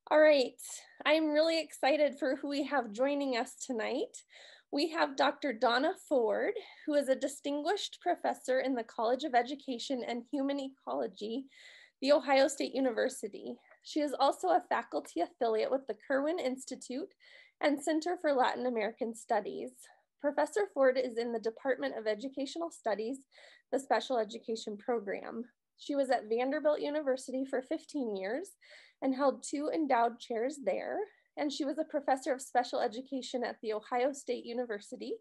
All right, I'm really excited for who we have joining us tonight. We have Dr. Donna Ford, who is a distinguished professor in the College of Education and Human Ecology, The Ohio State University. She is also a faculty affiliate with the Kirwan Institute and Center for Latin American Studies. Professor Ford is in the Department of Educational Studies, the Special Education Program. She was at Vanderbilt University for 15 years and held 2 endowed chairs there. And she was a professor of special education at The Ohio State University,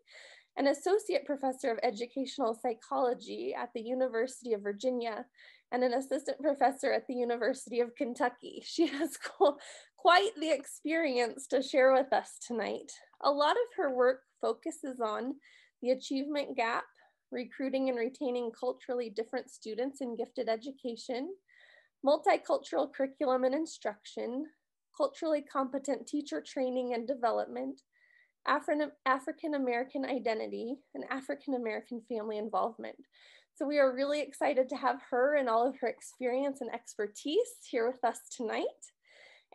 an associate professor of educational psychology at the University of Virginia, and an assistant professor at the University of Kentucky. She has quite the experience to share with us tonight. A lot of her work focuses on the achievement gap, recruiting and retaining culturally different students in gifted education, multicultural curriculum and instruction, culturally competent teacher training and development, African-American identity, and African-American family involvement. So we are really excited to have her and all of her experience and expertise here with us tonight.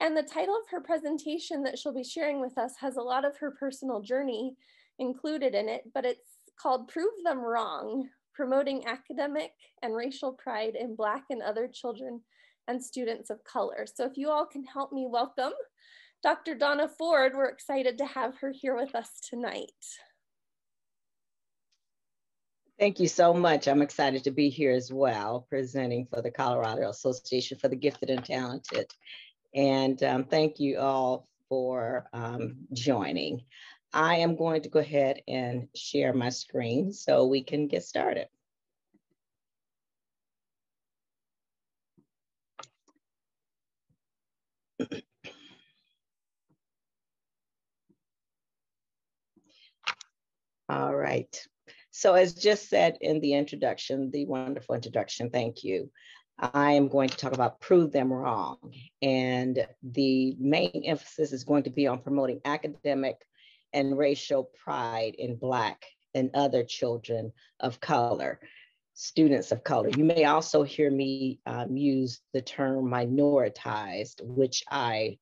And the title of her presentation that she'll be sharing with us has a lot of her personal journey included in it, but it's called Prove Them Wrong, Promoting Academic and Racial Pride in Black and Other Children and Students of Color. So if you all can help me welcome Dr. Donna Ford, we're excited to have her here with us tonight. Thank you so much. I'm excited to be here as well, presenting for the Colorado Association for the Gifted and Talented. And thank you all for joining. I am going to go ahead and share my screen so we can get started. All right. So as just said in the introduction, the wonderful introduction, thank you. I am going to talk about Prove Them Wrong. And the main emphasis is going to be on promoting academic and racial pride in Black and other children of color, students of color. You may also hear me use the term minoritized, which I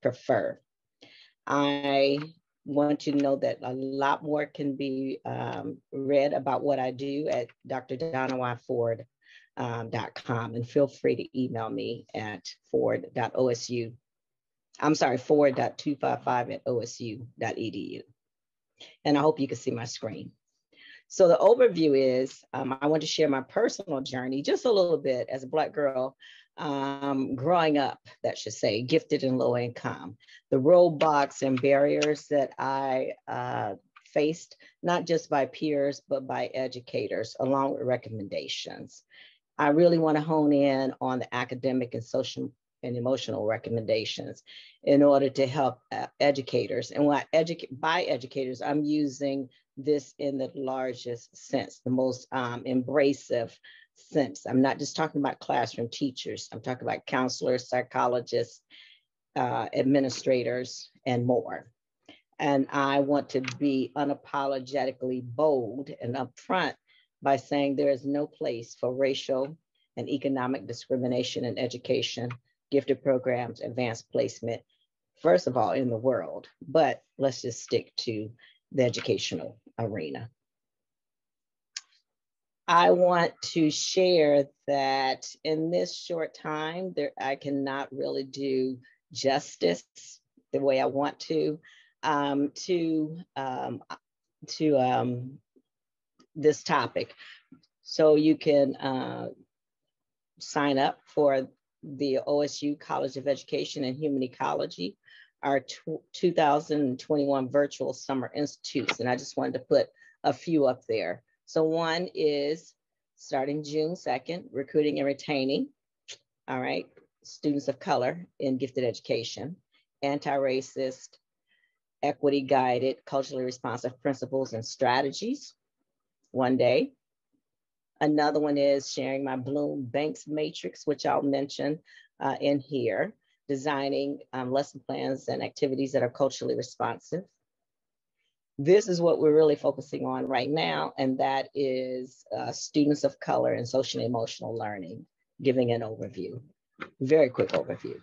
prefer. I want you to know that a lot more can be read about what I do at drdonnayford.com, and feel free to email me at ford.255 at osu.edu. And I hope you can see my screen. So the overview is, I want to share my personal journey just a little bit as a Black girl growing up, that should say, gifted and low income, the roadblocks and barriers that I faced, not just by peers, but by educators, along with recommendations. I really want to hone in on the academic and social and emotional recommendations in order to help educators. And when by educators, I'm using this in the largest sense, the most embracive sense. I'm not just talking about classroom teachers. I'm talking about counselors, psychologists, administrators, and more. And I want to be unapologetically bold and upfront by saying there is no place for racial and economic discrimination in education, gifted programs, advanced placement, first of all, in the world. But let's just stick to the educational arena. I want to share that in this short time, I cannot really do justice the way I want to this topic. So you can sign up for the OSU College of Education and Human Ecology, our 2021 virtual summer institutes. And I just wanted to put a few up there. So one is starting June 2nd, recruiting and retaining, all right, students of color in gifted education, anti-racist, equity guided, culturally responsive principles and strategies, one day. Another one is sharing my Bloom Banks matrix, which I'll mention in here, designing lesson plans and activities that are culturally responsive. This is what we're really focusing on right now, and that is students of color and social and emotional learning, giving an overview, very quick overview.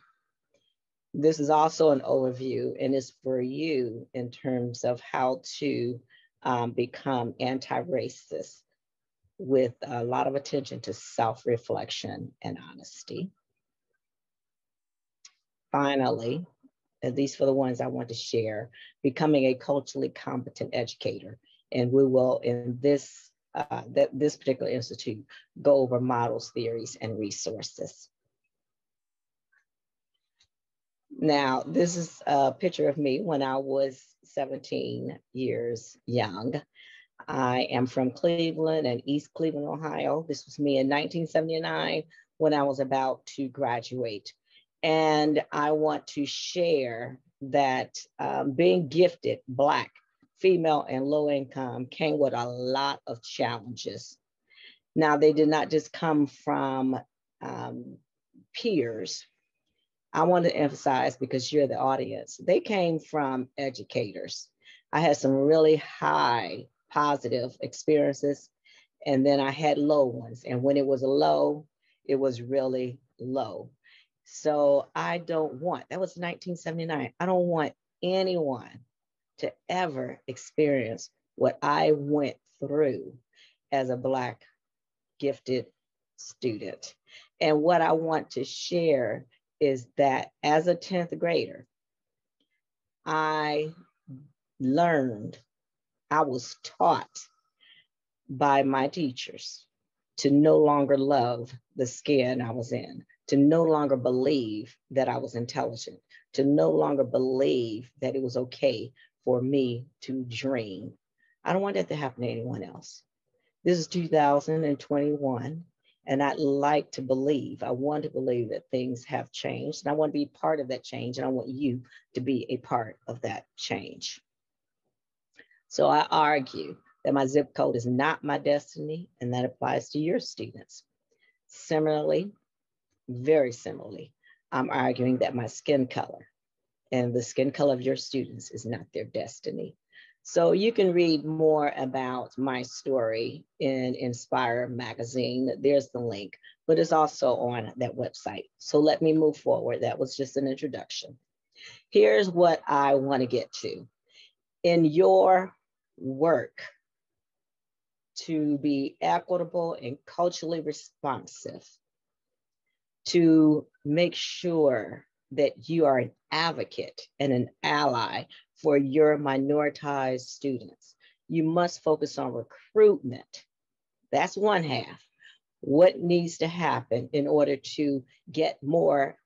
This is also an overview, and it's for you in terms of how to become anti-racist with a lot of attention to self-reflection and honesty. Finally, at least for the ones I want to share, becoming a culturally competent educator. And we will, in this particular institute, go over models, theories, and resources. Now, this is a picture of me when I was 17 years young. I am from Cleveland and East Cleveland, Ohio. This was me in 1979 when I was about to graduate. And I want to share that being gifted, Black, female, and low income came with a lot of challenges. Now, they did not just come from peers. I want to emphasize, because you're the audience, they came from educators. I had some really high positive experiences, and then I had low ones. And when it was low, it was really low. So I don't want, that was 1979. I don't want anyone to ever experience what I went through as a Black gifted student. And what I want to share is that as a 10th grader, I learned, I was taught by my teachers to no longer love the skin I was in, to no longer believe that I was intelligent, to no longer believe that it was okay for me to dream. I don't want that to happen to anyone else. This is 2021, and I'd like to believe, I want to believe that things have changed, and I want to be part of that change, and I want you to be a part of that change. So I argue that my zip code is not my destiny, and that applies to your students. Similarly, very similarly, I'm arguing that my skin color and the skin color of your students is not their destiny. So you can read more about my story in Inspire magazine. There's the link, but it's also on that website. So let me move forward. That was just an introduction. Here's what I want to get to. In your work to be equitable and culturally responsive, to make sure that you are an advocate and an ally for your minoritized students, you must focus on recruitment. That's one half. What needs to happen in order to get more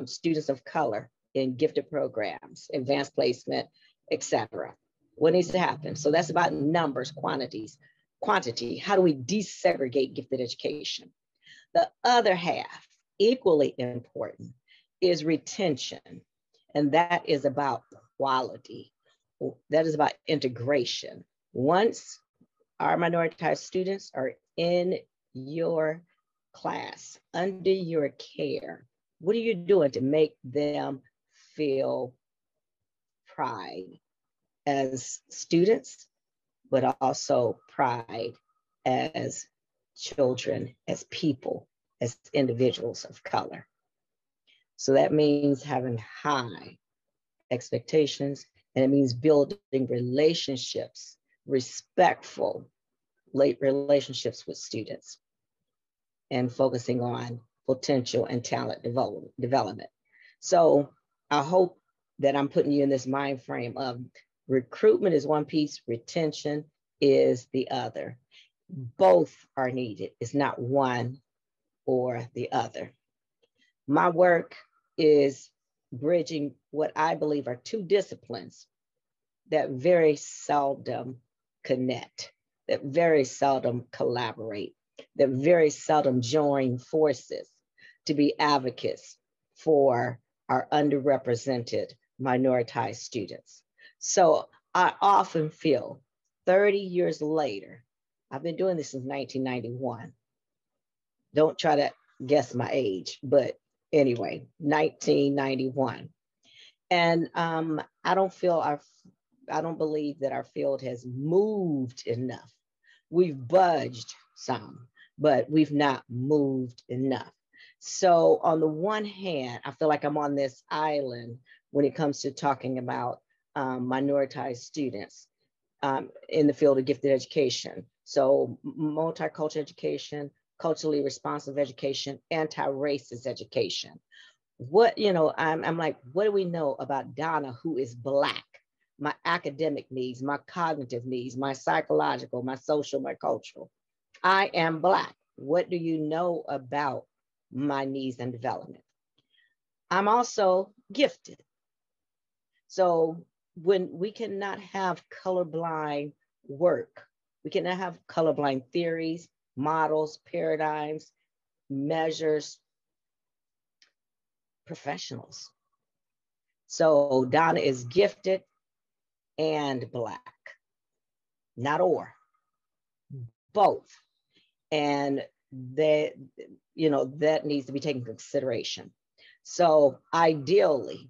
students of color in gifted programs, advanced placement, etc. What needs to happen? So that's about numbers, quantity. How do we desegregate gifted education? The other half, equally important, is retention. And that is about quality. That is about integration. Once our minoritized students are in your class, under your care, what are you doing to make them feel pride as students, but also pride as children, as people, as individuals of color? So that means having high expectations, and it means building relationships, respectful relationships with students, and focusing on potential and talent development. So I hope that I'm putting you in this mind frame of recruitment is one piece, retention is the other. Both are needed. It's not one or the other. My work is bridging what I believe are two disciplines that very seldom connect, that very seldom collaborate, that very seldom join forces to be advocates for our underrepresented minoritized students. So I often feel 30 years later, I've been doing this since 1991. Don't try to guess my age, but anyway, 1991. And I don't believe that our field has moved enough. We've budged some, but we've not moved enough. So on the one hand, I feel like I'm on this island when it comes to talking about minoritized students in the field of gifted education. So multicultural education, culturally responsive education, anti-racist education. What, I'm like, what do we know about Donna, who is Black? My academic needs, my cognitive needs, my psychological, my social, my cultural. I am Black. What do you know about my needs and development? I'm also gifted. So when we cannot have colorblind work, we cannot have colorblind theories, models, paradigms, measures, professionals. So Donna is gifted and Black, not or, both. And that, that needs to be taken into consideration. So ideally,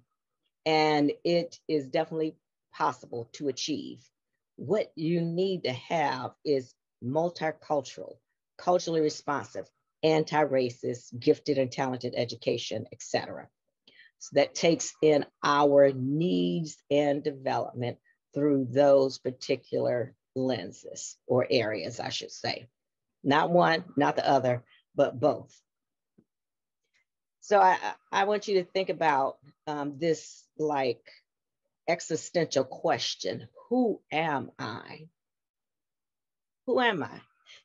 and it is definitely possible to achieve, what you need to have is multicultural, culturally responsive, anti-racist, gifted and talented education, etc. So that takes in our needs and development through those particular lenses or areas, I should say. Not one, not the other, but both. So I want you to think about this like existential question. Who am I? Who am I?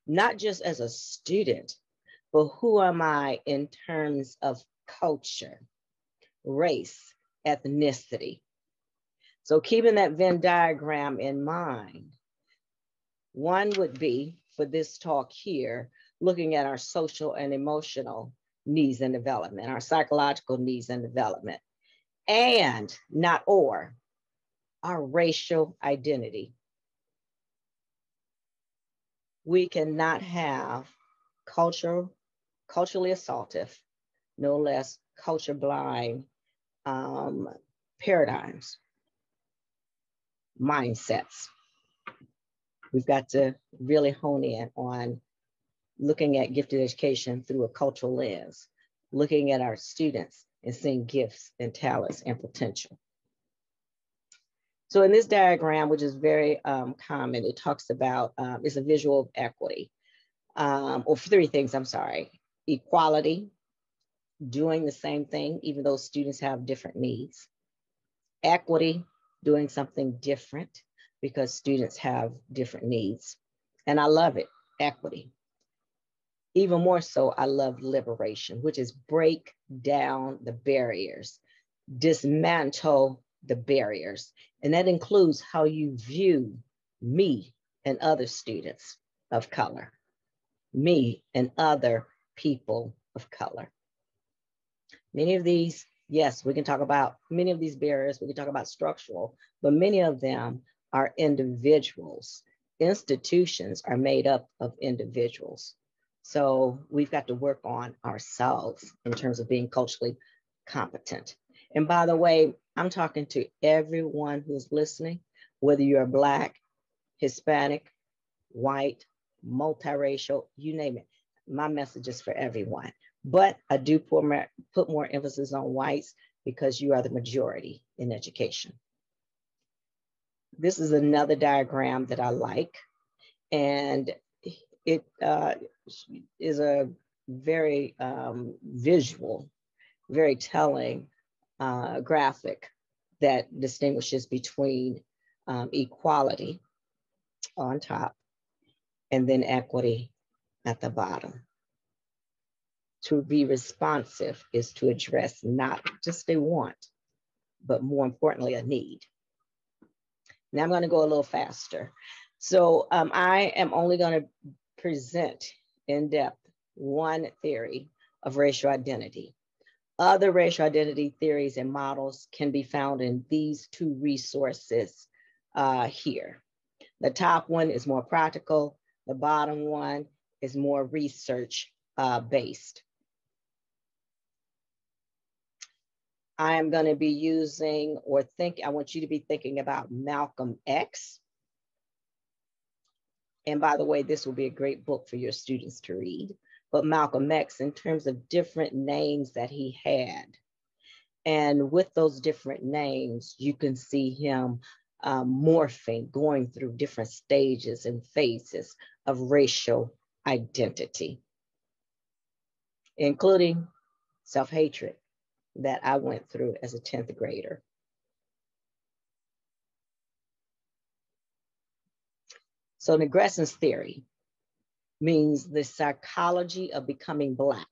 Not just as a student, but who am I in terms of culture, race, ethnicity? So keeping that Venn diagram in mind, one would be for this talk here, looking at our social and emotional needs and development, our psychological needs and development, and not or, our racial identity. We cannot have culturally assaultive, no less culture blind paradigms, mindsets. We've got to really hone in on looking at gifted education through a cultural lens, looking at our students and seeing gifts and talents and potential. So in this diagram, which is very common, it talks about, it's a visual of equity, or three things, I'm sorry. Equality, doing the same thing, even though students have different needs. Equity, doing something different because students have different needs. And I love it, equity. Even more so, I love liberation, which is break down the barriers, dismantle the barriers. And that includes how you view me and other students of color, me and other people of color. Many of these, yes, we can talk about many of these barriers, we can talk about structural, but many of them are individuals. Institutions are made up of individuals. So we've got to work on ourselves in terms of being culturally competent. And by the way, I'm talking to everyone who's listening, whether you're Black, Hispanic, white, multiracial, you name it. My message is for everyone. But I do put more emphasis on whites because you are the majority in education. This is another diagram that I like, and it is a very visual, very telling graphic that distinguishes between equality on top and then equity at the bottom. To be responsive is to address not just a want, but more importantly, a need. Now I'm going to go a little faster. So I am only going to present in depth one theory of racial identity. Other racial identity theories and models can be found in these two resources here. The top one is more practical. The bottom one is more research based. I am going to be using I want you to be thinking about Malcolm X. And by the way, this will be a great book for your students to read. but Malcolm X in terms of different names that he had. And with those different names, you can see him morphing, going through different stages and phases of racial identity, including self-hatred that I went through as a 10th grader. So Negressen's theory means the psychology of becoming Black.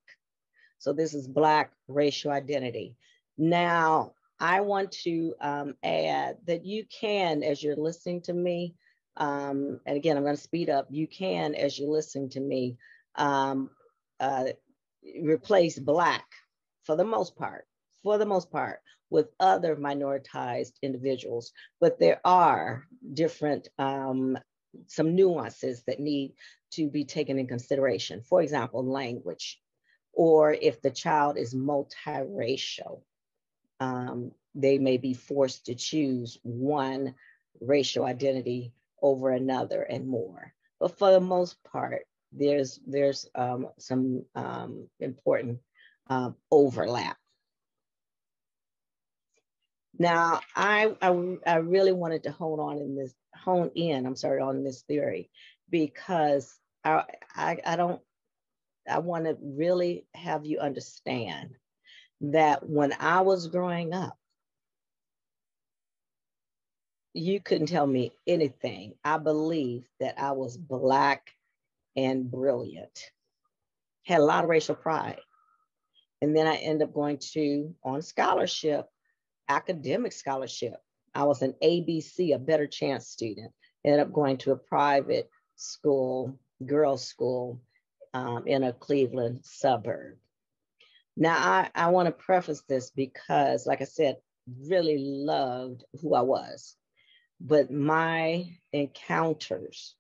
So this is Black racial identity. Now, I want to add that you can, as you're listening to me, and again, I'm going to speed up, you can, as you're listening to me, replace Black for the most part, with other minoritized individuals. But there are different, some nuances that need to be taken in consideration. For example, language, or if the child is multiracial, they may be forced to choose one racial identity over another and more. But for the most part, there's some important overlap. Now, I really wanted to hone in on this theory, because I want to really have you understand that when I was growing up, you couldn't tell me anything. I believed that I was Black and brilliant, had a lot of racial pride. And then I ended up going on scholarship, academic scholarship. I was an ABC, a better chance student. Ended up going to a private school, girls' school, in a Cleveland suburb. Now, I want to preface this because, like I said, really loved who I was. But my encounters,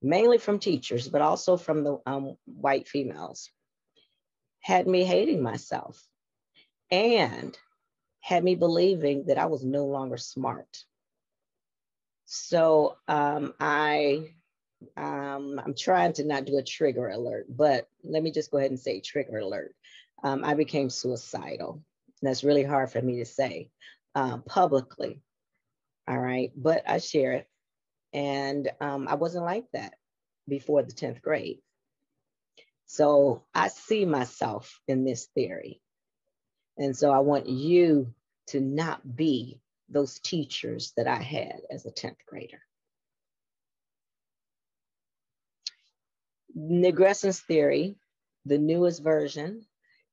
mainly from teachers, but also from the white females, had me hating myself and had me believing that I was no longer smart. So I'm trying to not do a trigger alert, but let me just go ahead and say trigger alert. I became suicidal. That's really hard for me to say publicly, all right? But I share it. And I wasn't like that before the 10th grade. So I see myself in this theory. And so I want you to not be those teachers that I had as a 10th grader. Negressen's theory, the newest version,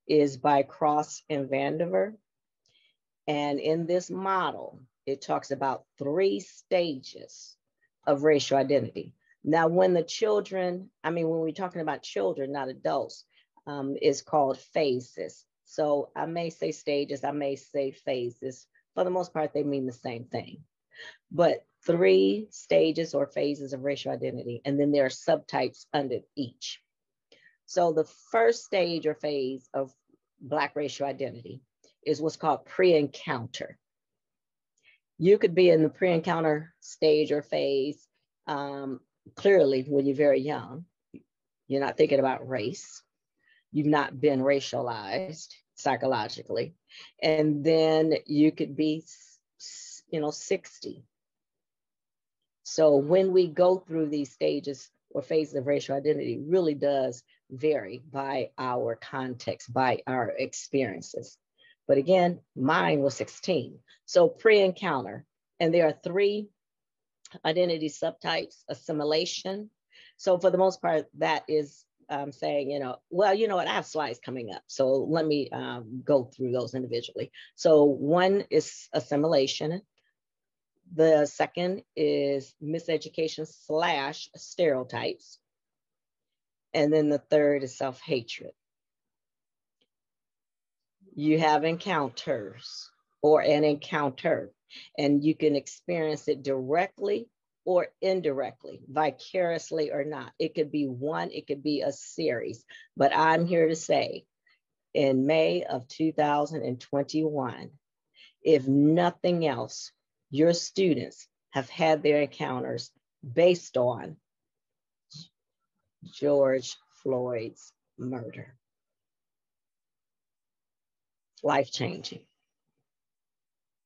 is by Cross and Vandiver. And in this model, it talks about 3 stages of racial identity. Now, when we're talking about children, not adults, it's called phases. So I may say stages, I may say phases. For the most part, they mean the same thing. But 3 stages or phases of racial identity, and then there are subtypes under each. So the first stage or phase of Black racial identity is what's called pre-encounter. You could be in the pre-encounter stage or phase clearly when you're very young. You're not thinking about race. You've not been racialized psychologically. And then you could be 60. So when we go through these stages or phases of racial identity, really does vary by our context, by our experiences. But again, mine was 16. So pre-encounter, and there are 3 identity subtypes: assimilation. So for the most part, that is saying, well, you know what, I have slides coming up. So let me go through those individually. So one is assimilation. The second is miseducation / stereotypes. And then the third is self-hatred. You have encounters or an encounter, and you can experience it directly or indirectly, vicariously or not. It could be one, it could be a series. But I'm here to say, in May of 2021, if nothing else, your students have had their encounters based on George Floyd's murder. Life-changing,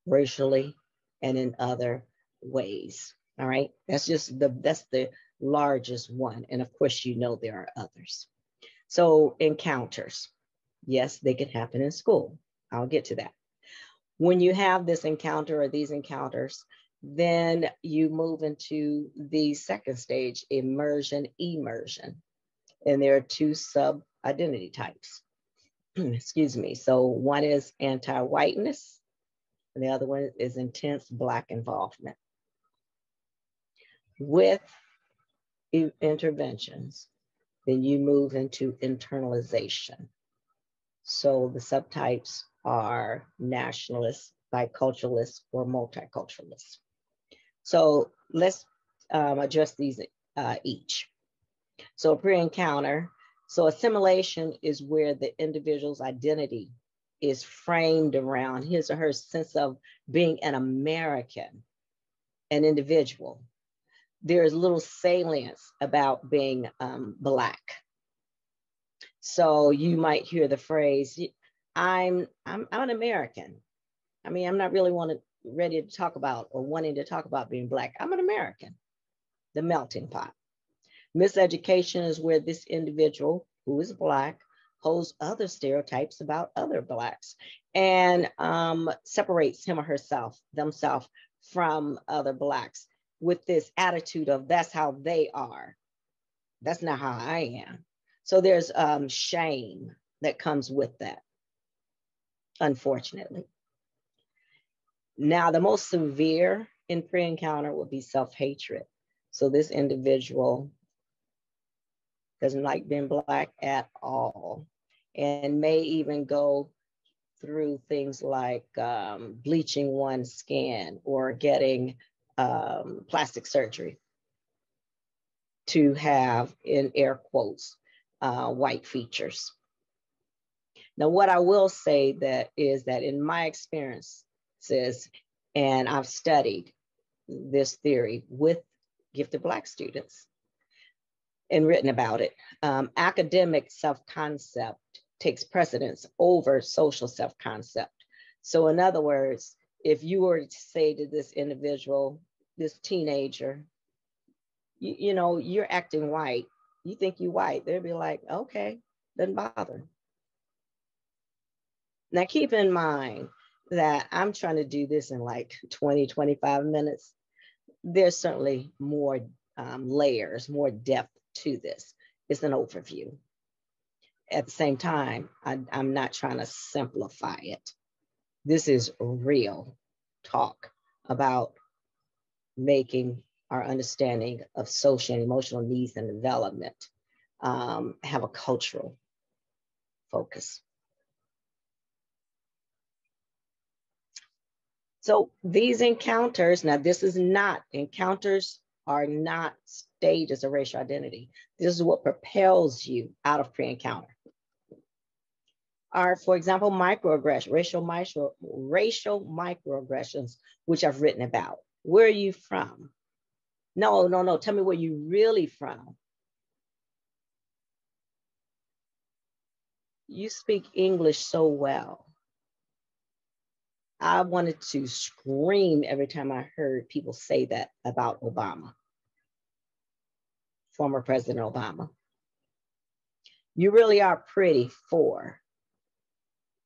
racially and in other ways. All right, that's the largest one. And of course, you know, there are others. So encounters, yes, they can happen in school. I'll get to that. When you have this encounter or these encounters, then you move into the second stage, immersion. And there are two sub-identity types. Excuse me. So one is anti-whiteness, and the other one is intense Black involvement. With interventions, then you move into internalization. So the subtypes are nationalists, biculturalists, or multiculturalists. So let's address these each. So pre-encounter, so assimilation is where the individual's identity is framed around his or her sense of being an American, an individual. There's little salience about being Black. So you might hear the phrase, I'm an American. I mean, I'm not really ready to talk about or wanting to talk about being Black. I'm an American, the melting pot. Miseducation is where this individual who is Black holds other stereotypes about other Blacks and separates him or herself, themselves from other Blacks with this attitude of that's how they are. That's not how I am. So there's shame that comes with that, unfortunately. Now, the most severe in pre-encounter would be self-hatred. So this individual doesn't like being Black at all, and may even go through things like bleaching one's skin or getting plastic surgery to have, in air quotes, white features. Now, what I will say is that in my experiences, and I've studied this theory with gifted Black students and written about it, academic self-concept takes precedence over social self-concept. So in other words, if you were to say to this individual, this teenager, you know, you're acting white, you think you're white, they'd be like, okay, doesn't bother. Now keep in mind that I'm trying to do this in like 20, 25 minutes. There's certainly more layers, more depth to this. It's an overview. At the same time, I'm not trying to simplify it. This is real talk about making our understanding of social and emotional needs and development have a cultural focus. So these encounters, now encounters are not stages of racial identity. This is what propels you out of pre-encounter. Are, for example, microaggressions, racial microaggressions, which I've written about. Where are you from? No, tell me where you're really from. You speak English so well. I wanted to scream every time I heard people say that about Obama, former President Obama. You really are pretty for,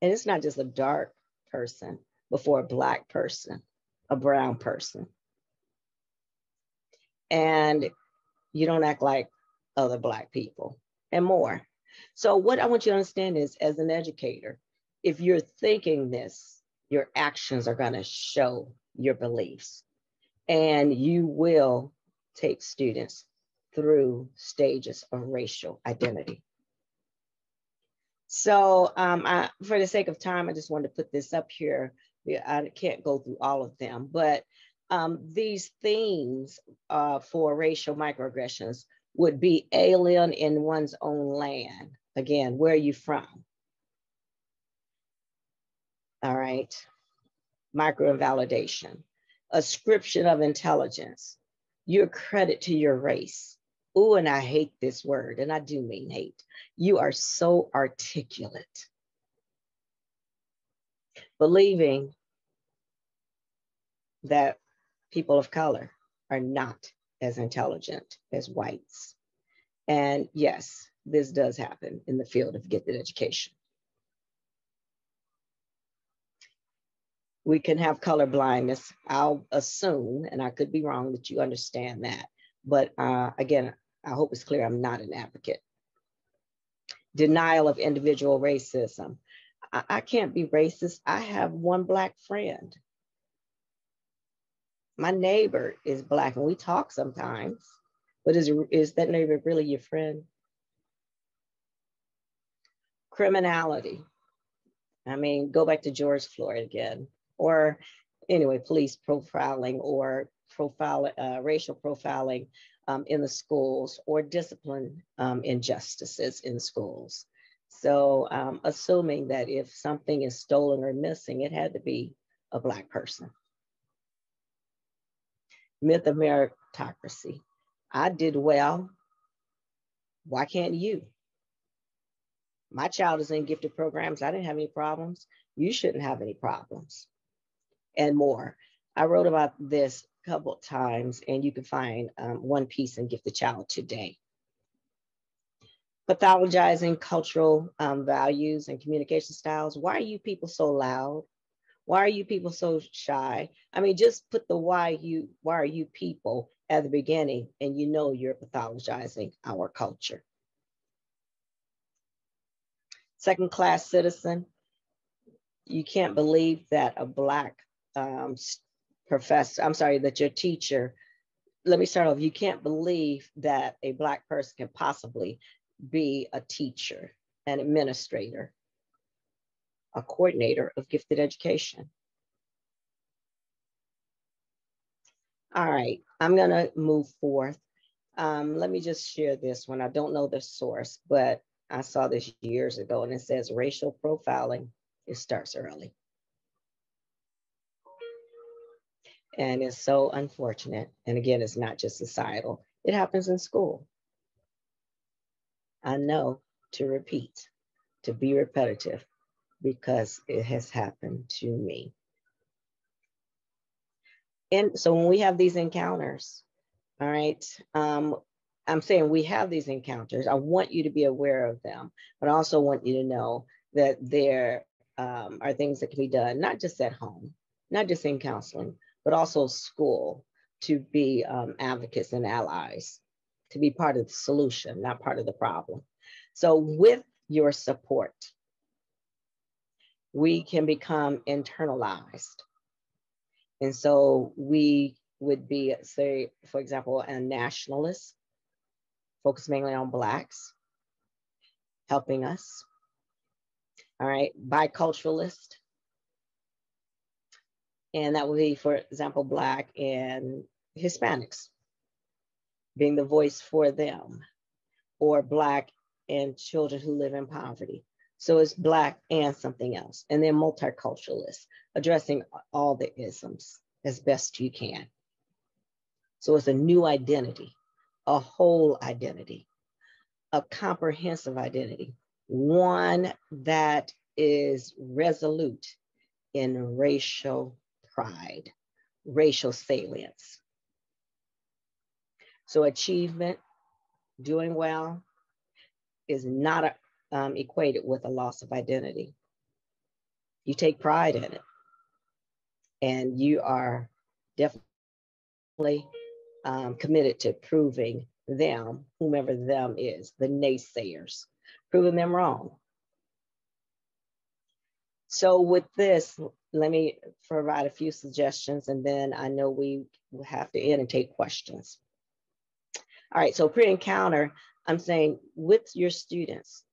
and it's not just a dark person, but for a Black person, a brown person. And you don't act like other Black people and more. So what I want you to understand is, as an educator, if you're thinking this, your actions are going to show your beliefs, and you will take students through stages of racial identity. So for the sake of time, I just wanted to put this up here. I can't go through all of them, but these themes for racial microaggressions would be alien in one's own land. Again, where are you from? All right. Microinvalidation, ascription of intelligence. You credit to your race. Ooh, and I hate this word, and I do mean hate. You are so articulate. Believing that people of color are not as intelligent as whites. And yes, this does happen in the field of gifted education. We can have color blindness. I'll assume, and I could be wrong, that you understand that. But again, I hope it's clear I'm not an advocate. Denial of individual racism. I can't be racist. I have one Black friend. My neighbor is Black, and we talk sometimes, but is that neighbor really your friend? Criminality. I mean, go back to George Floyd again, or anyway, police profiling or racial profiling in the schools, or discipline injustices in schools. So assuming that if something is stolen or missing, it had to be a Black person. Myth of meritocracy. I did well. Why can't you? My child is in gifted programs. I didn't have any problems. You shouldn't have any problems. And more. I wrote about this a couple of times, and you can find one piece in Gifted Child today. Pathologizing cultural values and communication styles. Why are you people so loud? Why are you people so shy? I mean, just put the why are you people at the beginning, and you know you're pathologizing our culture. Second-class citizen. You can't believe that a Black professor, I'm sorry, that your teacher, let me start off. You can't believe that a Black person can possibly be a teacher, an administrator, a coordinator of gifted education. All right, I'm gonna move forth. Let me just share this one. I don't know the source, but I saw this years ago, and it says racial profiling, it starts early. And it's so unfortunate. And again, it's not just societal. It happens in school. I know to repeat, to be repetitive, because it has happened to me. And so when we have these encounters, all right, I'm saying we have these encounters. I want you to be aware of them, but I also want you to know that there are things that can be done, not just at home, not just in counseling, but also school, to be advocates and allies, to be part of the solution, not part of the problem. So with your support, we can become internalized. And so we would be, say, for example, a nationalist, focused mainly on Blacks, helping us. All right, biculturalist. And that would be, for example, Black and Hispanics, being the voice for them, or Black and children who live in poverty. So it's Black and something else. And then multiculturalist, addressing all the isms as best you can. So it's a new identity, a whole identity, a comprehensive identity, one that is resolute in racial pride, racial salience. So achievement, doing well, is not equated with a loss of identity. You take pride in it, and you are definitely committed to proving them, whomever them is, the naysayers, proving them wrong. So with this, let me provide a few suggestions, and then I know we will have to end and take questions. All right, so pre-encounter, I'm saying with your students,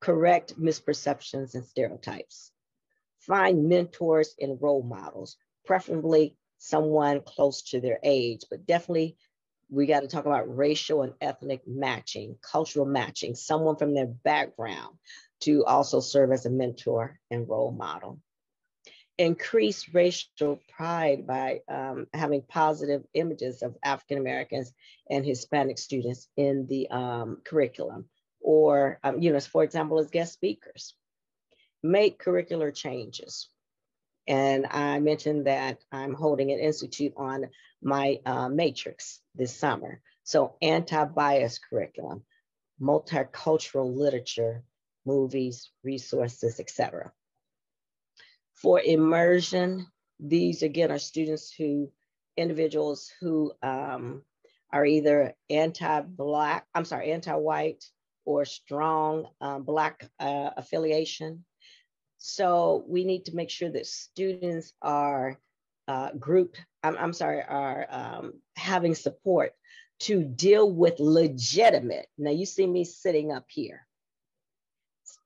correct misperceptions and stereotypes. Find mentors and role models, preferably someone close to their age, but definitely we got to talk about racial and ethnic matching, cultural matching, someone from their background to also serve as a mentor and role model. increase racial pride by having positive images of African Americans and Hispanic students in the curriculum, or for example, as guest speakers. Make curricular changes. And I mentioned that I'm holding an institute on my matrix this summer. So anti-bias curriculum, multicultural literature, movies, resources, etc. For immersion, these again are individuals who are either anti-white or strong Black affiliation. So we need to make sure that students are having support to deal with legitimate, now you see me sitting up here,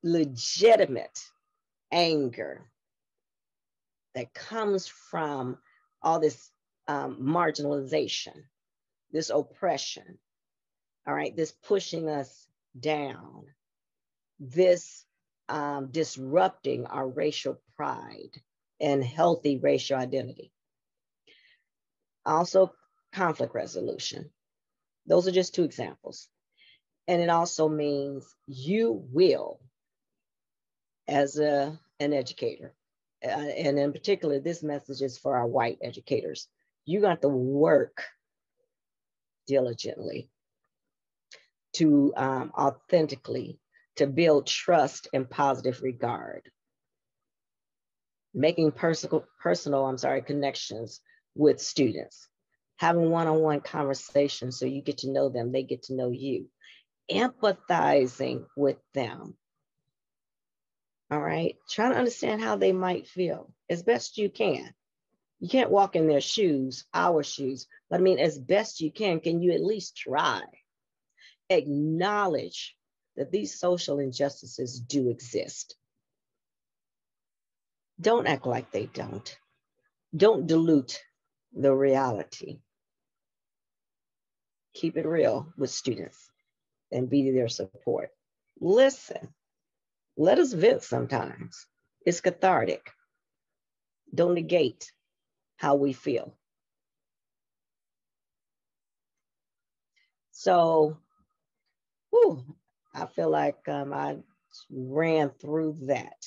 legitimate anger that comes from all this marginalization, this oppression, all right, this pushing us down, this disrupting our racial pride and healthy racial identity. Also, conflict resolution. Those are just two examples. And it also means you will, as an educator, and in particular, this message is for our white educators, you got to work diligently to authentically to build trust and positive regard, making personal connections with students, having one-on-one conversations so you get to know them, they get to know you, empathizing with them. All right, trying to understand how they might feel as best you can. You can't walk in their shoes, our shoes, but I mean, as best you can you at least try? Acknowledge that these social injustices do exist. Don't act like they don't. Don't dilute the reality. Keep it real with students and be their support. Listen, let us vent sometimes. It's cathartic. Don't negate how we feel. So, I feel like I ran through that.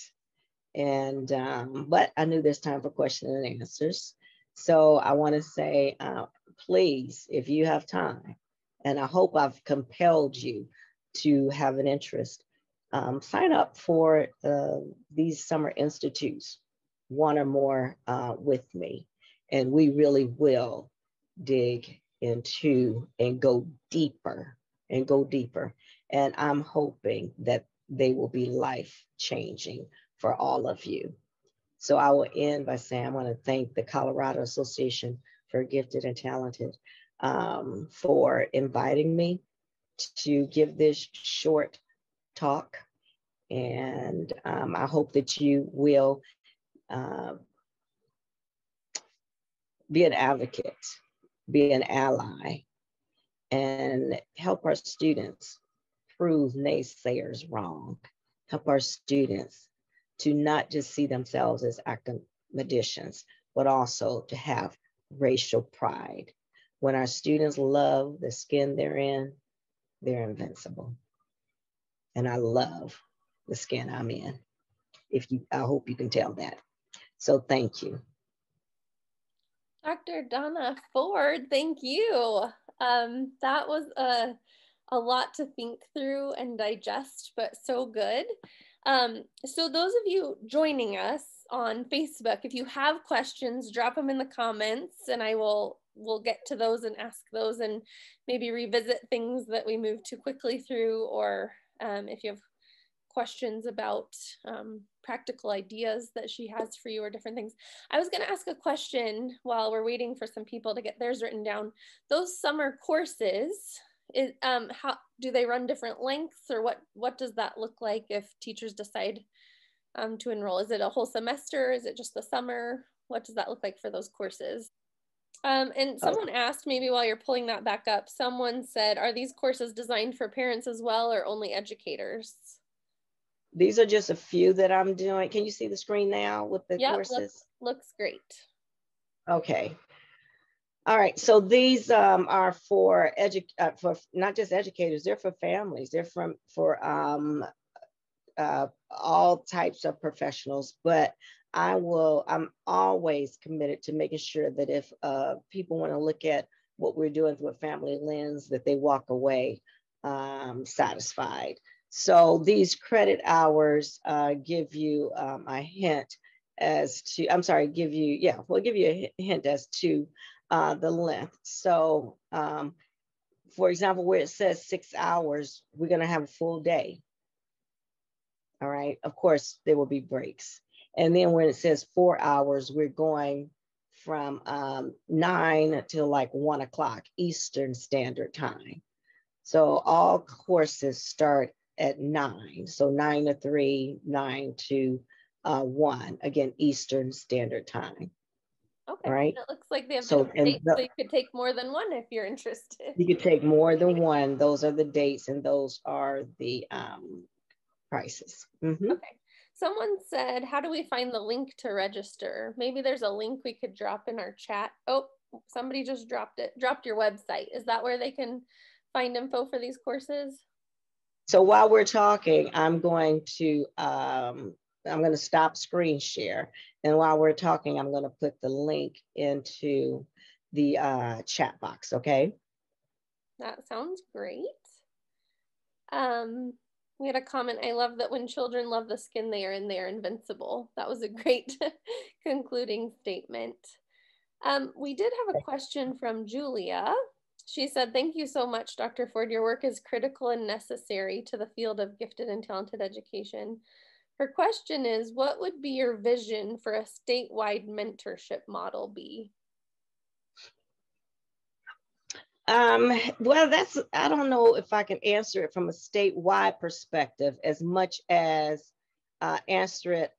And, but I knew there's time for questions and answers. So I want to say, please, if you have time, and I hope I've compelled you to have an interest, sign up for these summer institutes, one or more with me. And we really will dig into and go deeper. And I'm hoping that they will be life-changing for all of you. So I will end by saying I want to thank the Colorado Association for Gifted and Talented for inviting me to give this short talk. And I hope that you will be an advocate, be an ally, and help our students prove naysayers wrong. Help our students to not just see themselves as academicians, but also to have racial pride. When our students love the skin they're in, they're invincible. And I love the skin I'm in. I hope you can tell that. So thank you. Dr. Donna Ford, thank you. That was a lot to think through and digest, but so good. So those of you joining us on Facebook, if you have questions, drop them in the comments and we'll get to those and ask those and maybe revisit things that we moved too quickly through, or if you have questions about practical ideas that she has for you or different things. I was going to ask a question while we're waiting for some people to get theirs written down. Those summer courses, how do they run different lengths, or what does that look like if teachers decide to enroll? Is it a whole semester? Is it just the summer? What does that look like for those courses? And someone asked, maybe while you're pulling that back up, someone said, are these courses designed for parents as well or only educators? these are just a few that I'm doing. Can you see the screen now with the courses? Looks great. Okay. All right. So these are for not just educators, they're for families. They're for all types of professionals, but I'm always committed to making sure that if people want to look at what we're doing through a family lens, that they walk away satisfied. So these credit hours give you a hint as to, we'll give you a hint as to the length. So for example, where it says 6 hours, we're going to have a full day. All right. Of course, there will be breaks. And then when it says 4 hours, we're going from 9 to like 1 o'clock Eastern Standard Time. So all courses start at 9. So 9 to 3, 9 to 1, again, Eastern Standard Time. Okay. All right. It looks like they have so you could take more than one if you're interested. You could take more than one. Those are the dates and those are the prices. Mm-hmm. Okay. Someone said, how do we find the link to register? Maybe there's a link we could drop in our chat. Oh, somebody just dropped your website. Is that where they can find info for these courses? So while we're talking, I'm going to stop screen share. And while we're talking, I'm going to put the link into the chat box, okay? That sounds great. We had a comment, I love that when children love the skin they are in, they are invincible. That was a great concluding statement. We did have a question from Julia. She said, thank you so much, Dr. Ford. Your work is critical and necessary to the field of gifted and talented education. Her question is, what would be your vision for a statewide mentorship model be? Well, I don't know if I can answer it from a statewide perspective as much as answer it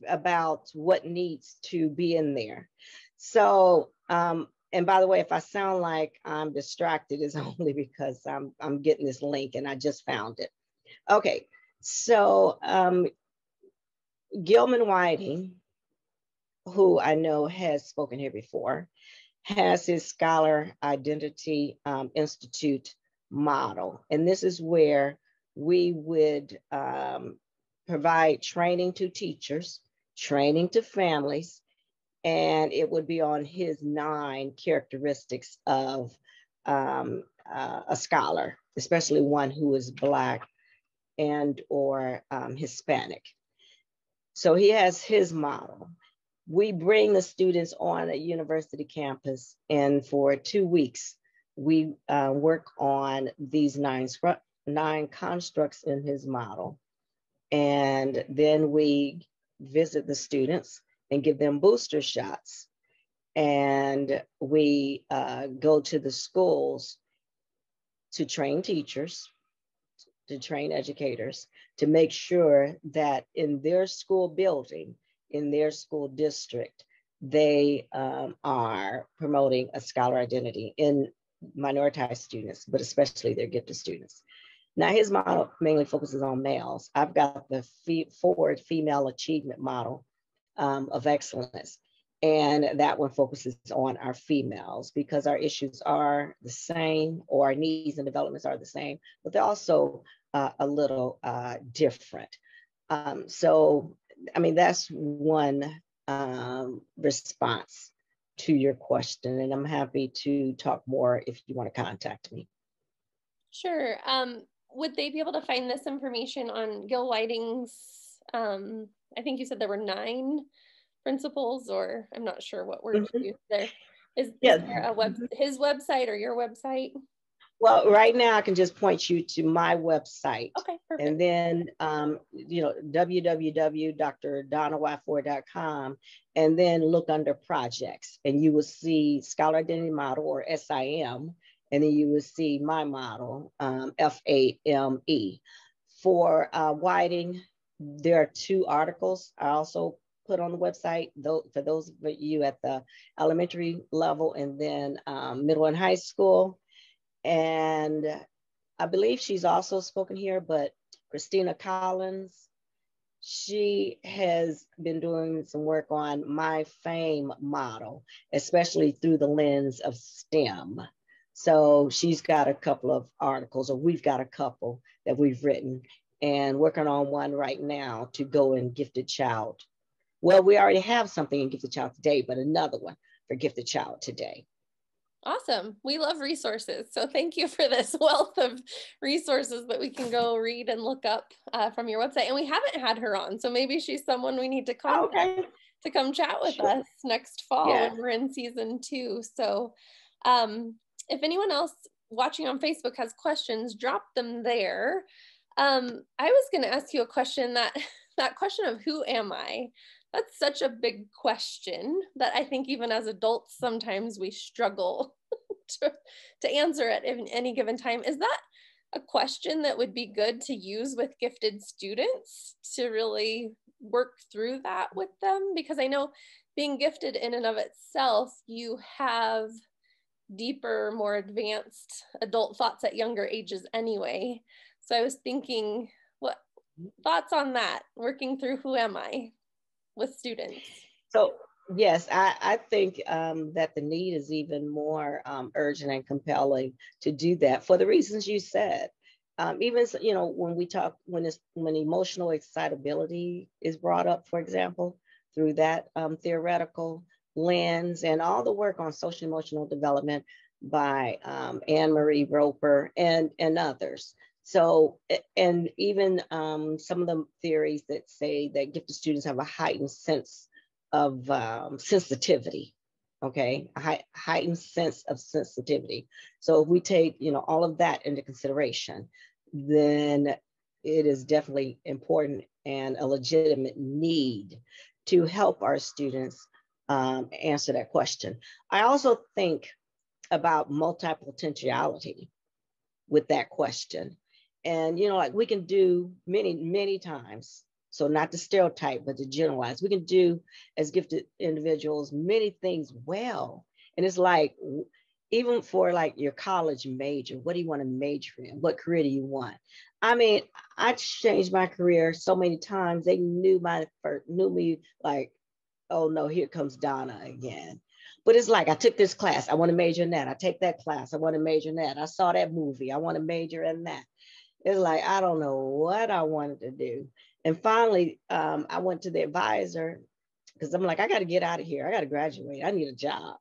about what needs to be in there. So, and by the way, if I sound like I'm distracted, it's only because I'm getting this link and I just found it. Okay, so Gilman Whiting, who I know has spoken here before, has his Scholar Identity Institute model. And this is where we would provide training to teachers, training to families, and it would be on his 9 characteristics of a scholar, especially one who is Black and or Hispanic. So he has his model. We bring the students on a university campus, and for 2 weeks, we work on these 9 constructs in his model. And then we visit the students and give them booster shots. And we go to the schools to train teachers, to train educators, to make sure that in their school building, in their school district, they are promoting a scholar identity in minoritized students, but especially their gifted students. Now, his model mainly focuses on males. I've got the Ford Female Achievement Model of Excellence, and that one focuses on our females because our issues are the same, or our needs and developments are the same, but they're also a little different. So, I mean, that's one response to your question, and I'm happy to talk more if you want to contact me. Sure. Would they be able to find this information on Gil Whiting's, I think you said there were 9 principles, or I'm not sure what word to use there. Is there his website or your website? Well, right now I can just point you to my website. Okay, perfect. And then, www.drdonnaford.com, and then look under projects, and you will see Scholar Identity Model, or SIM, and then you will see my model, FAME. For Whiting, there are 2 articles I also put on the website, for those of you at the elementary level, and then middle and high school. And I believe she's also spoken here, but Christina Collins she has been doing some work on my fame model, especially through the lens of STEM. So she's got a couple of articles, or we've got a couple that we've written, and working on one right now to go in Gifted Child. Well, we already have something in Gifted Child today, but another one for Gifted Child today. Awesome. We love resources. So thank you for this wealth of resources that we can go read and look up from your website. And we haven't had her on, so maybe she's someone we need to contact to come chat with us next fall when we're in season 2. So if anyone else watching on Facebook has questions, drop them there. I was going to ask you a question, that question of who am I? That's such a big question that I think even as adults, sometimes we struggle to answer at any given time. Is that a question that would be good to use with gifted students to really work through that with them? Because I know being gifted in and of itself, you have deeper, more advanced adult thoughts at younger ages anyway. So I was thinking, what thoughts on that, working through who am I with students? So yes, I think that the need is even more urgent and compelling to do that for the reasons you said. Even, you know, when we talk, when emotional excitability is brought up, for example, through that theoretical lens, and all the work on social emotional development by Anne-Marie Roper and others. So, and even some of the theories that say that gifted students have a heightened sense of sensitivity, okay? A heightened sense of sensitivity. So if we take, you know, all of that into consideration, then it is definitely important and a legitimate need to help our students answer that question. I also think about multi-potentiality with that question. And, you know, like we can do many times. So not to stereotype, but to generalize. We can do as gifted individuals many things well. And it's like, even for like your college major, what do you want to major in? What career do you want? I mean, I changed my career so many times. They knew me like, oh no, here comes Donna again. But it's like, I took this class, I want to major in that. I take that class, I want to major in that. I saw that movie, I want to major in that. It's like, I don't know what I wanted to do. And finally, I went to the advisor because I'm like, I got to get out of here. I got to graduate. I need a job.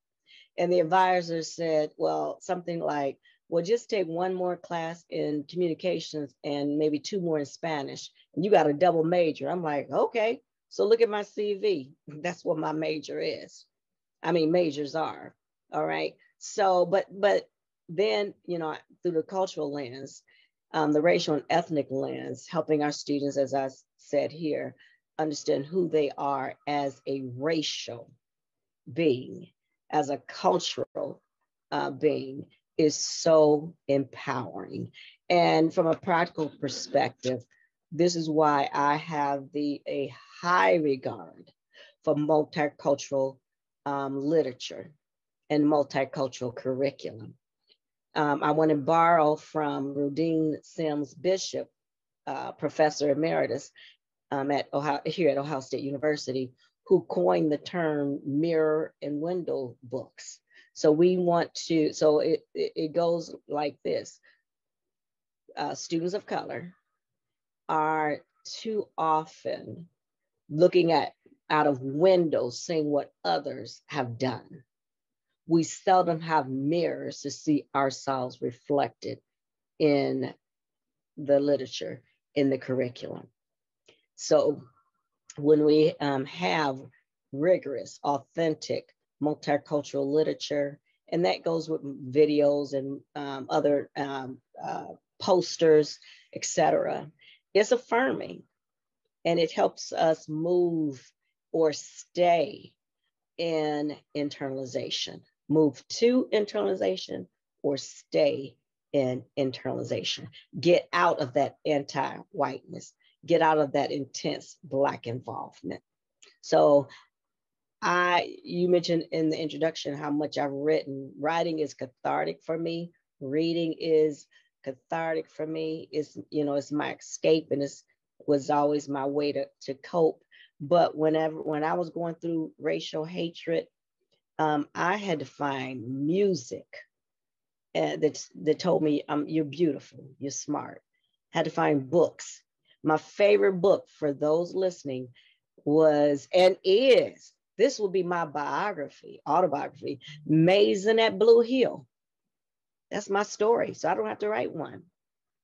And the advisor said, well, something like, well, just take one more class in communications and maybe 2 more in Spanish. And you got a double major. I'm like, okay. So look at my CV. That's what my major is. I mean, majors are. All right. So, but then, you know, through the cultural lens, the racial and ethnic lens, helping our students, as I said here, understand who they are as a racial being, as a cultural being, is so empowering. And from a practical perspective, this is why I have a high regard for multicultural literature and multicultural curriculum. I want to borrow from Rudine Sims Bishop, Professor Emeritus here at Ohio State University, who coined the term mirror and window books. So we want to, so it goes like this. Students of color are too often looking out of windows, seeing what others have done. We seldom have mirrors to see ourselves reflected in the literature, in the curriculum. So when we have rigorous, authentic, multicultural literature, and that goes with videos and other posters, etc., it's affirming, and it helps us move or stay in internalization. Move to internalization or stay in internalization. Get out of that anti-whiteness. Get out of that intense Black involvement. So you mentioned in the introduction how much I've written. Writing is cathartic for me. Reading is cathartic for me. It's, you know, it's my escape, and it's was always my way to cope. But when I was going through racial hatred, I had to find music that told me, you're beautiful, you're smart. Had to find books. My favorite book for those listening was, and is, this will be my autobiography, Mazing at Blue Hill. That's my story, so I don't have to write one.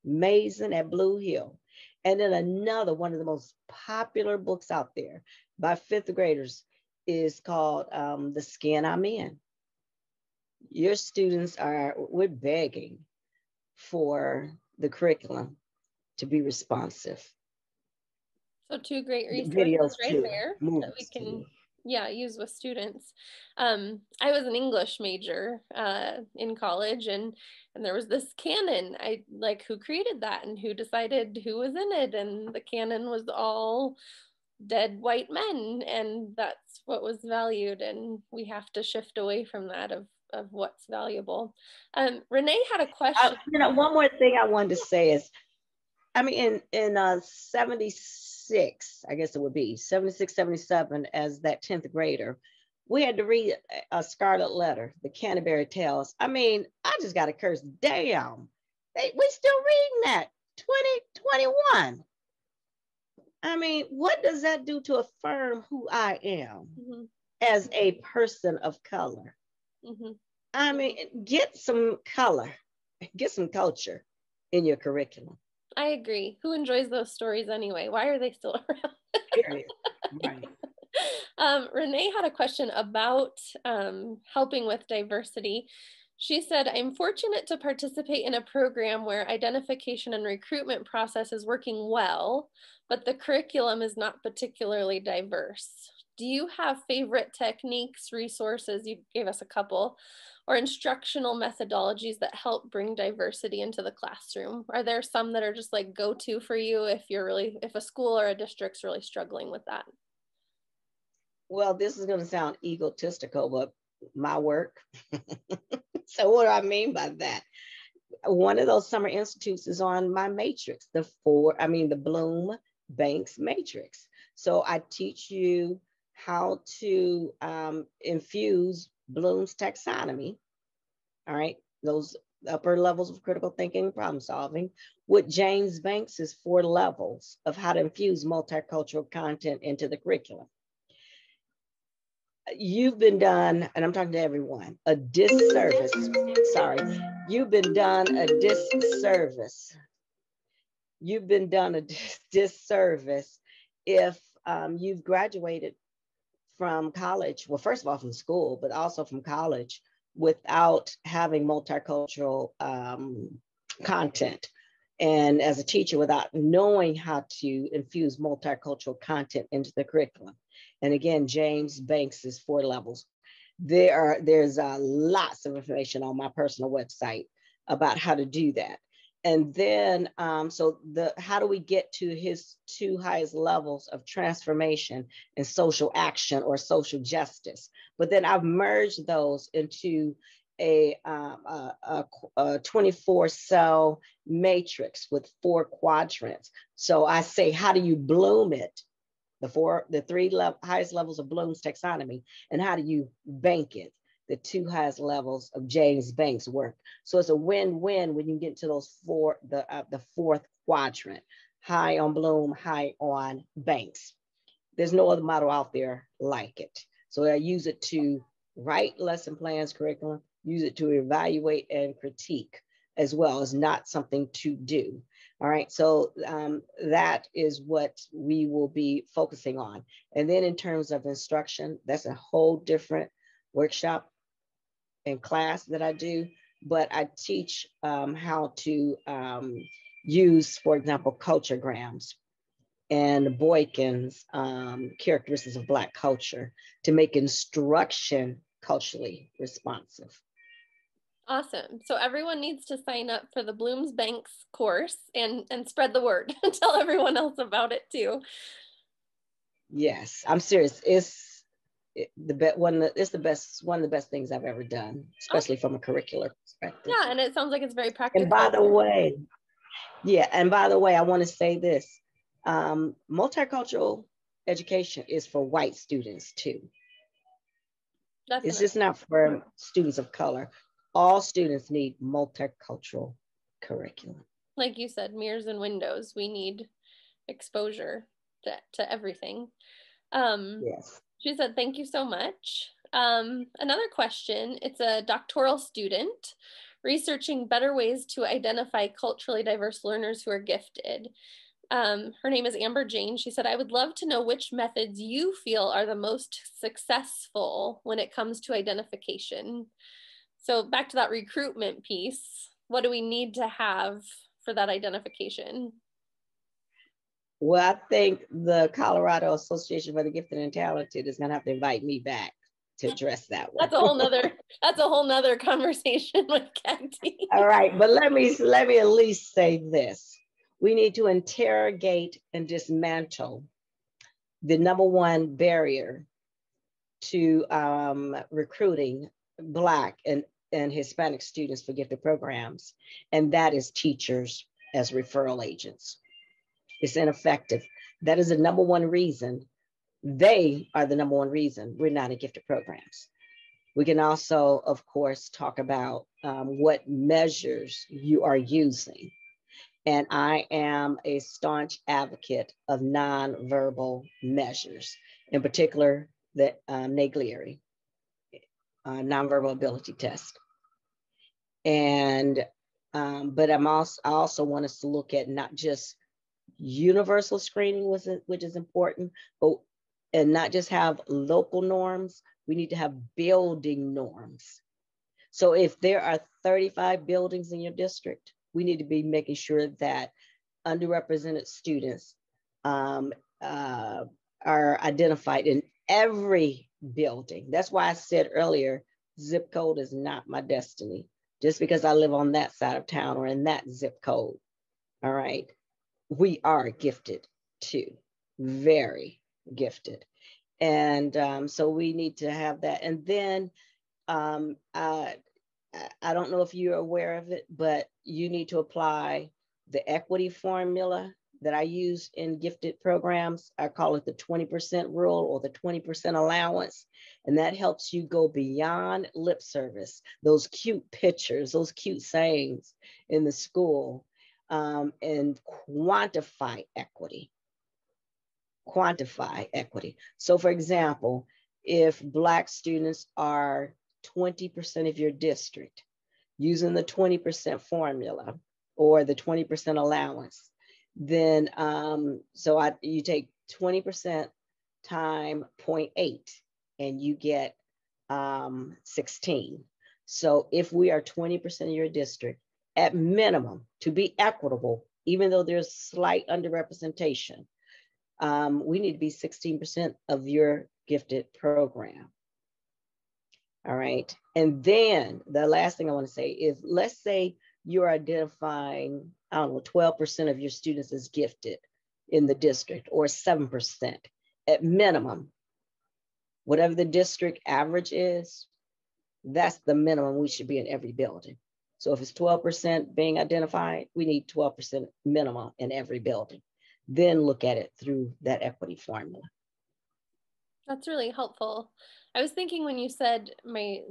Mazing at Blue Hill. And then another one of the most popular books out there by fifth graders is called The Skin I'm In. Your students we're begging for the curriculum to be responsive. So two great resources Videos right too, there that we can too. use with students. I was an English major in college, and there was this canon. I like who created that and who decided who was in it, and the canon was all dead white men, and that's what was valued, and we have to shift away from that of what's valuable. Renee had a question. One more thing I wanted to say is, I mean, in 76, I guess it would be 76, 77, as that 10th grader, we had to read A Scarlet Letter, the Canterbury Tales. I mean, I just got to curse, damn. We still reading that, 2021. I mean, what does that do to affirm who I am as a person of color? I mean, get some color, get some culture in your curriculum. I agree. Who enjoys those stories anyway? Why are they still around? Right. Renee had a question about helping with diversity. She said, I'm fortunate to participate in a program where identification and recruitment process is working well, but the curriculum is not particularly diverse. Do you have favorite techniques, resources, you gave us a couple, or instructional methodologies that help bring diversity into the classroom? Are there some that are just like go-to for you if a school or a district's really struggling with that? Well, this is going to sound egotistical, but my work. So what do I mean by that? One of those summer institutes is on my matrix, the Bloom Banks matrix. So I teach you how to infuse Bloom's taxonomy, all right, those upper levels of critical thinking and problem solving, with James Banks's 4 levels of how to infuse multicultural content into the curriculum. You've been done, and I'm talking to everyone, a disservice. Sorry, you've been done a disservice. You've been done a disservice if you've graduated from college, well, first of all, from school, but also from college, without having multicultural content. And as a teacher, without knowing how to infuse multicultural content into the curriculum. And again, James Banks's 4 levels. There's lots of information on my personal website about how to do that. And then, how do we get to his 2 highest levels of transformation and social action or social justice? But then I've merged those into a 24 cell matrix with 4 quadrants. So I say, how do you bloom it? The 3 highest levels of Bloom's taxonomy, and how do you bank it? The 2 highest levels of James Banks' work. So it's a win-win when you get to those 4, the 4th quadrant, high on Bloom, high on Banks. There's no other model out there like it. So I use it to write lesson plans, curriculum, use it to evaluate and critique as well. As not something to do. All right, so that is what we will be focusing on. And then in terms of instruction, that's a whole different workshop and class that I do, but I teach how to use, for example, culturegrams and Boykin's characteristics of Black culture to make instruction culturally responsive. Awesome. So everyone needs to sign up for the Bloom's Banks course and spread the word and tell everyone else about it too. Yes, I'm serious. It's one of the best things I've ever done, especially from a curricular perspective. Yeah, and it sounds like it's very practical. And by the way, I want to say this. Multicultural education is for white students too. Definitely. It's just not for students of color. All students need multicultural curriculum. Like you said, mirrors and windows. We need exposure to everything. Yes. She said, thank you so much. Another question, it's a doctoral student researching better ways to identify culturally diverse learners who are gifted. Her name is Amber Jane. She said, I would love to know which methods you feel are the most successful when it comes to identification. So back to that recruitment piece, what do we need to have for that identification? Well, I think the Colorado Association for the Gifted and Talented is going to have to invite me back to address that one. That's a whole nother conversation with CAGT. All right, but let me at least say this. We need to interrogate and dismantle the number one barrier to recruiting Black and Hispanic students for gifted programs, and that is teachers as referral agents. It's ineffective. That is the number one reason. They are the number one reason we're not in gifted programs. We can also, of course, talk about what measures you are using. And I am a staunch advocate of nonverbal measures, in particular the Naglieri nonverbal ability test. And but I also want us to look at not just universal screening, which is important, and not just have local norms. We need to have building norms. So if there are 35 buildings in your district, we need to be making sure that underrepresented students are identified in every building. That's why I said earlier, zip code is not my destiny. Just because I live on that side of town or in that zip code, all right? We are gifted too, very gifted. And so we need to have that. And then I don't know if you're aware of it, but you need to apply the equity formula that I use in gifted programs. I call it the 20% rule or the 20% allowance. And that helps you go beyond lip service, those cute pictures, those cute sayings in the school, and quantify equity. Quantify equity. So for example, if Black students are 20% of your district, using the 20% formula or the 20% allowance, then you take 20% time 0.8 and you get 16. So if we are 20% of your district, at minimum, to be equitable, even though there's slight underrepresentation, we need to be 16% of your gifted program. All right. And then the last thing I want to say is, let's say you're identifying, 12% of your students as gifted in the district, or 7% at minimum. Whatever the district average is, that's the minimum we should be in every building. So if it's 12% being identified, we need 12% minimum in every building. Then look at it through that equity formula. That's really helpful. I was thinking when you said my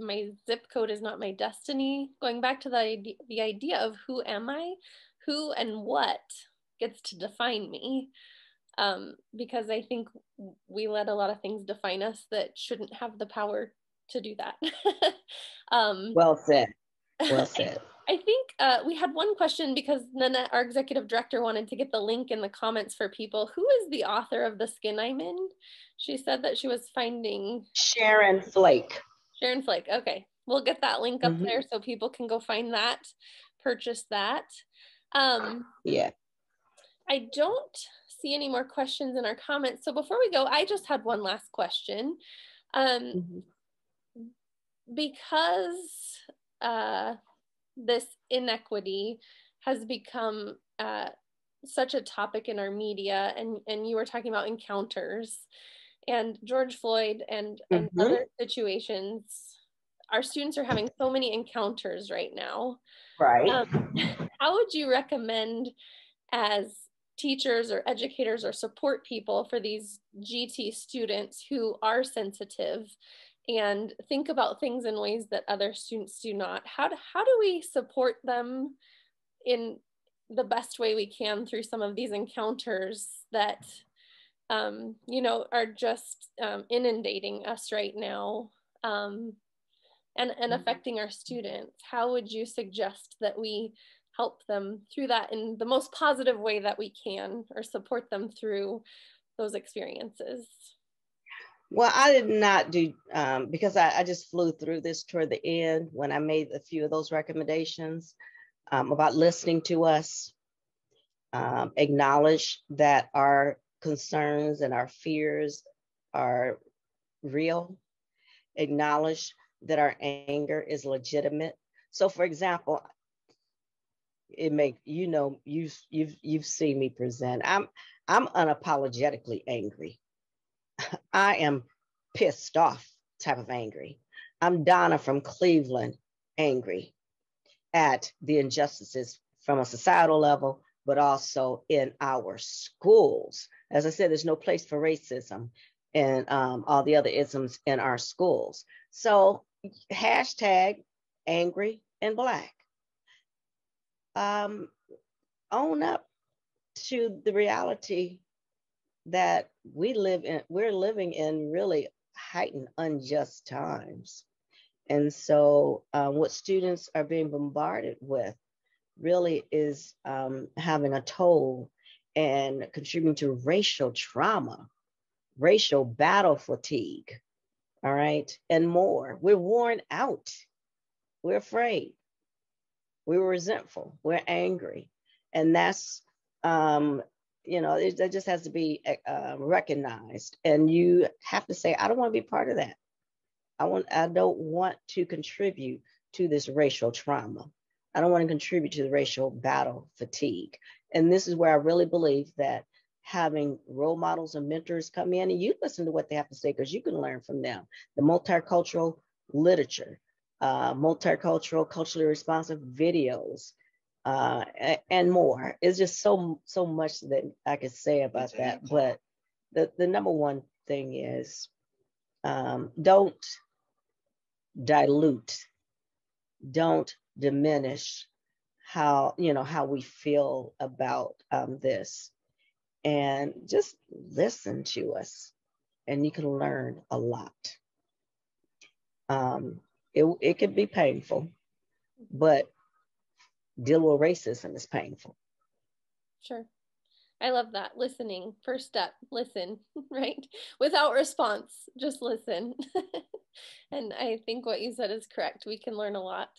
zip code is not my destiny, going back to the idea of who am I, who and what gets to define me, because I think we let a lot of things define us that shouldn't have the power to do that. Well said. Well said. I think we had one question because Nana, our executive director, wanted to get the link in the comments for people. Who is the author of The Skin I'm In? She said that she was finding... Sharon Flake. Sharon Flake. Okay. We'll get that link up there so people can go find that, purchase that. Yeah. I don't see any more questions in our comments. So before we go, I just had one last question. Because this inequity has become such a topic in our media, and you were talking about encounters and George Floyd and other situations, our students are having so many encounters right now. Right. How would you recommend, as teachers or educators or support people for these GT students who are sensitive and think about things in ways that other students do not? How do we support them in the best way we can through some of these encounters that, you know, are just inundating us right now, and affecting our students? How would you suggest that we help them through that in the most positive way that we can, or support them through those experiences? Well, I did not do, because I just flew through this toward the end when I made a few of those recommendations about listening to us, acknowledge that our concerns and our fears are real, acknowledge that our anger is legitimate. So, for example, it make, you know, you've seen me present. I'm unapologetically angry. I am pissed off type of angry. I'm Donna from Cleveland, angry at the injustices from a societal level, but also in our schools. As I said, there's no place for racism and all the other isms in our schools. So hashtag angry and Black. Own up to the reality that we're living in really heightened unjust times. And so what students are being bombarded with really is having a toll and contributing to racial trauma, racial battle fatigue, all right, and more. We're worn out. We're afraid. We're resentful. We're angry. And that's, you know, that just has to be recognized. And you have to say, I don't want to be part of that. I don't want to contribute to this racial trauma. I don't want to contribute to the racial battle fatigue. And this is where I really believe that having role models and mentors come in and you listen to what they have to say, because you can learn from them. The multicultural literature, multicultural, culturally responsive videos, and more. It's just so much that I could say about that. But the number one thing is, don't dilute, don't diminish how we feel about this, and just listen to us, and you can learn a lot. It could be painful, but dealing with racism is painful. Sure. I love that. Listening. First step, listen, right? Without response, just listen. And I think what you said is correct. We can learn a lot.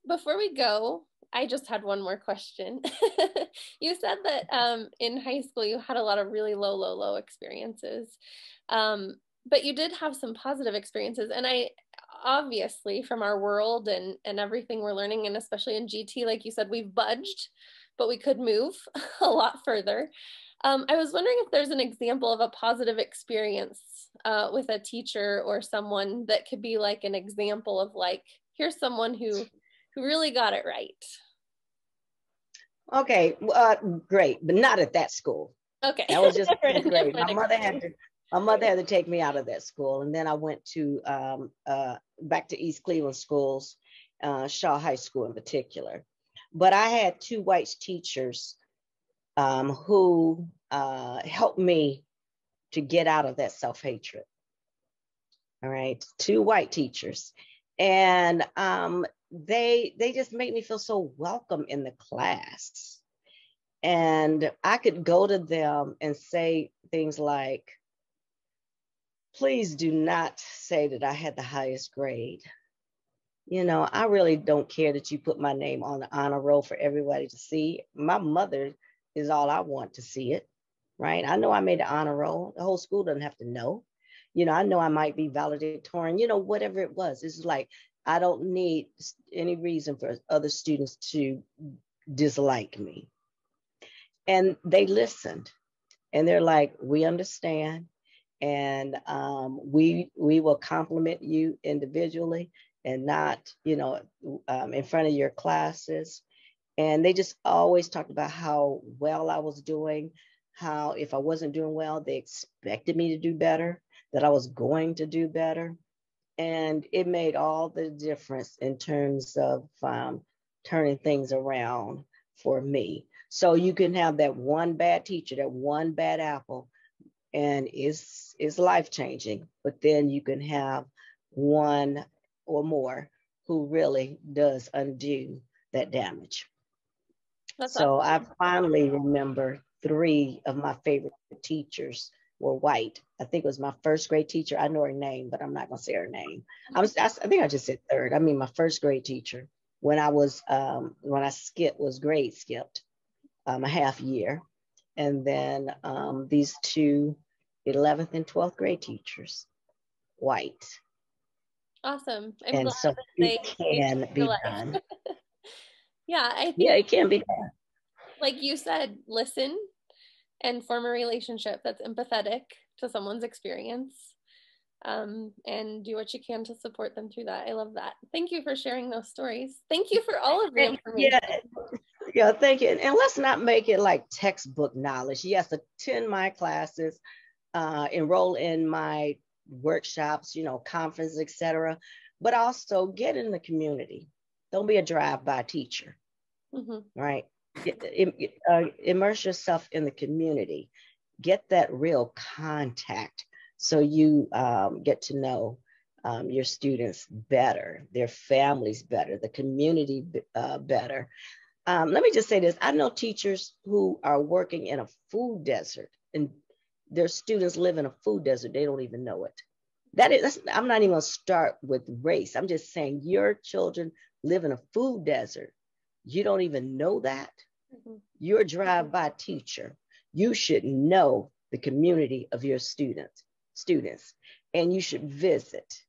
Before we go, I just had one more question. You said that in high school you had a lot of really low experiences, but you did have some positive experiences. And I obviously, from our world and everything we're learning, and especially in GT, like you said, we've budged, but we could move a lot further. I was wondering if there's an example of a positive experience with a teacher or someone that could be like an example of like, here's someone who really got it right. Okay, great, but not at that school. Okay, that was just different. My mother had to take me out of that school, and then I went to back to East Cleveland schools, Shaw High School in particular. But I had two white teachers who helped me to get out of that self-hatred. All right, two white teachers, and they just made me feel so welcome in the class. And I could go to them and say things like, please do not say that I had the highest grade. You know, I really don't care that you put my name on the honor roll for everybody to see. My mother is all I want to see it, right? I know I made the honor roll. The whole school doesn't have to know. You know, I know I might be valedictorian, you know, whatever it was. It's like, I don't need any reason for other students to dislike me. And they listened, and they're like, we understand, and we will compliment you individually and not, you know, in front of your classes. And they just always talked about how well I was doing, how if I wasn't doing well, they expected me to do better, that I was going to do better. And it made all the difference in terms of turning things around for me. So you can have that one bad teacher, that one bad apple, and it's life-changing. But then you can have one or more who really does undo that damage. So awesome. I finally remember 3 of my favorite teachers were white. I think it was my first grade teacher. I know her name, but I'm not going to say her name. I think I just said third. I mean, my first grade teacher when I was, when I was grade skipped a half year. And then these 2 11th and 12th grade teachers, white. Awesome. I'm And glad so that it they can be life. done. Yeah, I think, Yeah, it can be done. like you said, listen and form a relationship that's empathetic to someone's experience, and do what you can to support them through that. I love that. Thank you for sharing those stories. Thank you for all of the information. Yeah, thank you. And let's not make it like textbook knowledge. Yes, attend my classes, enroll in my workshops, conferences, etc. But also get in the community. Don't be a drive-by teacher, right? Immerse yourself in the community. Get that real contact so you get to know your students better, their families better, the community better. Let me just say this. I know teachers who are working in a food desert and their students live in a food desert. They don't even know it. I'm not even going to start with race. I'm just saying your children live in a food desert. You don't even know that. You're a drive-by teacher. You should know the community of your students, and you should visit.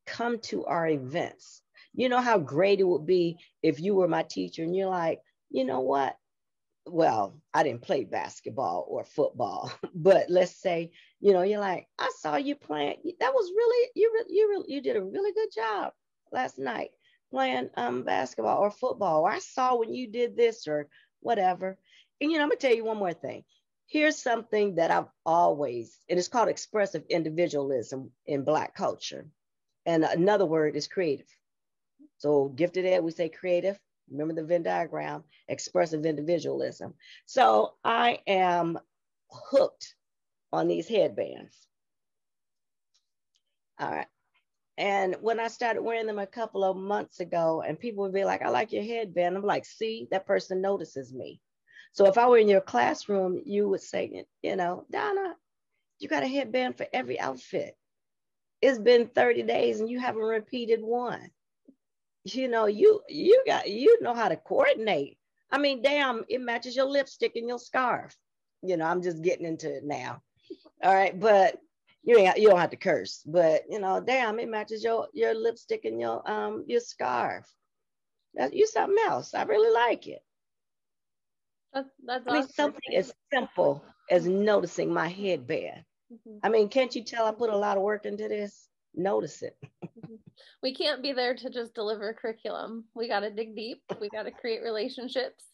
Come to our events. You know how great it would be if you were my teacher and you're like, you know what? Well, I didn't play basketball or football, but let's say, you're like, I saw you playing. That was really, you did a really good job last night playing basketball or football. Or I saw when you did this or whatever. And, I'm gonna tell you one more thing. Here's something that I've always, and it's called expressive individualism in Black culture. And another word is creative. So gifted ed, we say creative. Remember the Venn diagram, expressive individualism. So I am hooked on these headbands. All right. And when I started wearing them a couple of months ago, and people would be like, I like your headband. I'm like, see, that person notices me. So if I were in your classroom, you would say, Donna, you got a headband for every outfit. It's been 30 days and you haven't repeated one. You know how to coordinate. I mean, damn, it matches your lipstick and your scarf. I'm just getting into it now. All right, but you don't have to curse. But damn, it matches your lipstick and your scarf. You something else. I really like it. That's I mean, something as simple as noticing my headband. I mean, can't you tell I put a lot of work into this? Notice it. We can't be there to just deliver curriculum. We got to dig deep. We got to create relationships,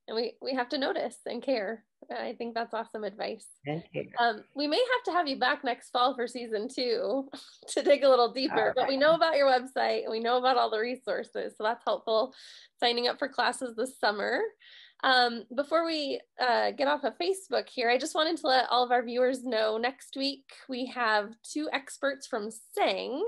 and we have to notice and care. I think that's awesome advice. We may have to have you back next fall for season 2 to dig a little deeper, but we know about your website and we know about all the resources, so that's helpful. Signing up for classes this summer. Before we get off of Facebook here, I just wanted to let all of our viewers know next week we have 2 experts from SANG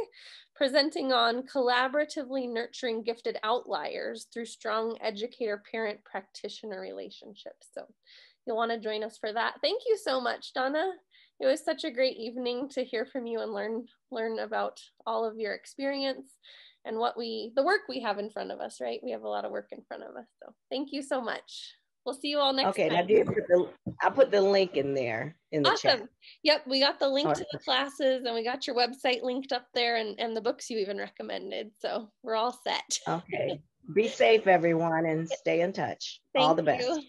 presenting on collaboratively nurturing gifted outliers through strong educator-parent practitioner relationships. So you'll want to join us for that. Thank you so much, Donna. It was such a great evening to hear from you and learn about all of your experience and the work we have in front of us, right? We have a lot of work in front of us. So thank you so much. We'll see you all next time. Okay, I put the link in there in the chat. Yep, we got the link to the classes and we got your website linked up there and the books you even recommended. So we're all set. Okay. Be safe, everyone, and stay in touch. All the best.